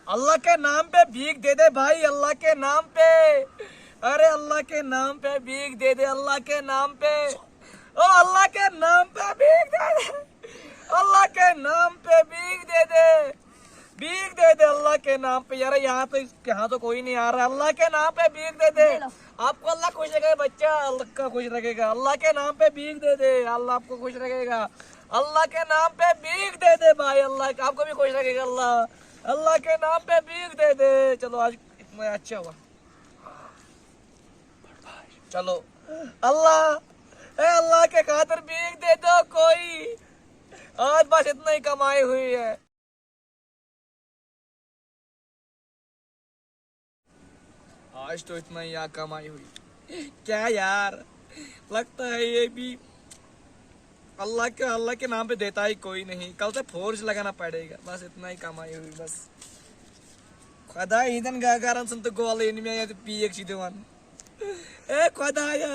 अल्लाह के नाम पे भीख दे दे भाई, अल्लाह के नाम पे। अरे अल्लाह के नाम पे भीख दे दे, अल्लाह के नाम पे। ओ अल्लाह के नाम पे भीख दे दे, अल्लाह के नाम पे भीख दे दे, भीख दे दे अल्लाह के नाम पे। यार यहाँ तो कोई नहीं आ रहा। अल्लाह के नाम पे भीख दे दे, आपको अल्लाह खुश रखेगा बच्चा, अल्लाह का खुश रखेगा। अल्लाह के नाम पे भीख दे दे, अल्लाह आपको खुश रखेगा। अल्लाह के नाम पे भीख दे दे भाई, अल्लाह आपको भी खुश रखेगा। अल्लाह अल्लाह के नाम पे भीख दे दे। चलो आज इतना अच्छा हुआ। चलो अल्लाह के खातिर भीख दे दो कोई। आज बस इतना ही कमाई हुई है। आज तो इतना ही यहाँ कमाई हुई। क्या यार, लगता है ये भी अल्लाह के नाम पे देता ही कोई नहीं। कल से फोर्स लगाना पड़ेगा। बस इतना ही कमाई हुई बस। खुदा हिंदन गागारन संत गोल इनमें या पीएक सीधे वन ए खुदा या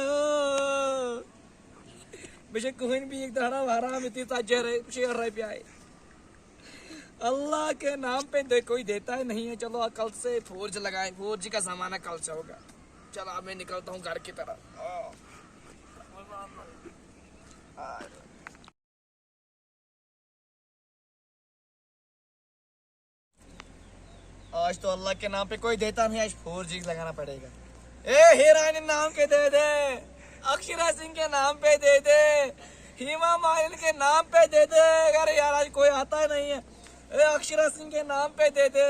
बेशे कोइन भी एक धरा भरा में ती ताजर है शेर रह पे आए। अल्लाह के नाम पे दे कोई देता ही नहीं है। चलो कल से फोर्ज लगाए, फोर्ज का जमाना कल से होगा। चलो अब मैं निकलता हूँ घर की तरफ। आज तो अल्लाह के नाम पे कोई देता नहीं, आज फोर्ज लगाना पड़ेगा। ए हीरानी नाम के दे दे, अक्षरा सिंह के नाम पे दे दे, हिमा मालिन के नाम पे दे दे। अरे यार आज कोई आता नहीं है। अक्षरा सिंह के नाम पे दे दे,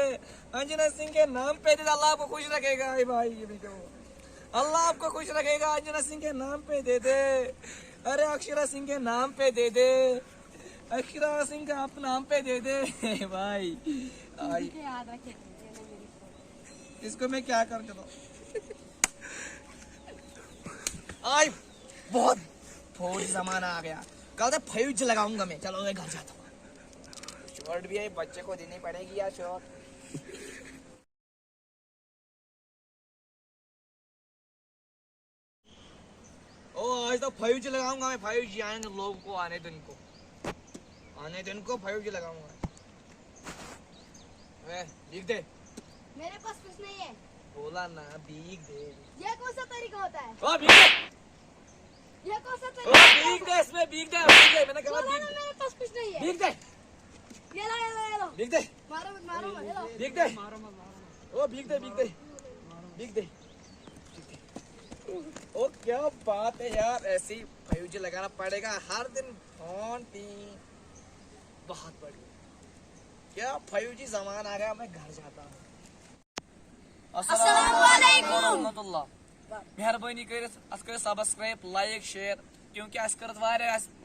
अंजना सिंह के नाम पे दे दे। अल्लाह आपको खुश रखेगा भाई, ये भी तो अल्लाह आपको खुश रखेगा। अंजना सिंह के नाम पे दे दे, अरे अक्षरा सिंह के नाम पे दे दे, अक्षरा सिंह का आप नाम पे दे दे भाई। इसको मैं क्या करूँ। चलो आज बहुत फोर्ज जमाना आ गया। कल से 5G लगाऊंगा मैं। चलो मैं घर जाता हूँ। शॉर्ट भी है, बच्चे को देनी पड़ेगी यार शॉर्ट। ओ आज तो 5G लगाऊंगा मैं। 5G आने दो लोगों को, आने दो इनको, आने दो इनको। 5G लगाऊंगा। भीख दे। मेरे पास कुछ नहीं है। बोला ना भीख दे। ये कौन सा तरीका होता है? ओ भीख दे। ये कौन सा ओ तरीका? भीख दे, इसमें भीख दे, भीख दे। मैंने कहा बोला भीख ना मेरे पास कुछ नहीं है। भीख दे, ये लो ये लो ये लो। भीख दे, मारो मत मारो मत, ये लो। भीख दे। ओ भीख दे, भीख दे, भीख दे। ओ क्या बात है यार, ऐसी 5G लगाना पड़ेगा हर दिन। फोन पी बहुत बढ़िया। क्या 5G जमाना आ गया। मैं घर जाता हूँ। अस्सलाम वालेकुम। मेहरबानी कर सब्सक्राइब, लाइक, शेयर, क्योंकि कर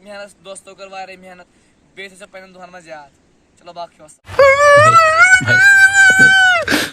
मेहनत दोस्तों कर मेहनत बेस पे दुहन मज याद। चलो बाकी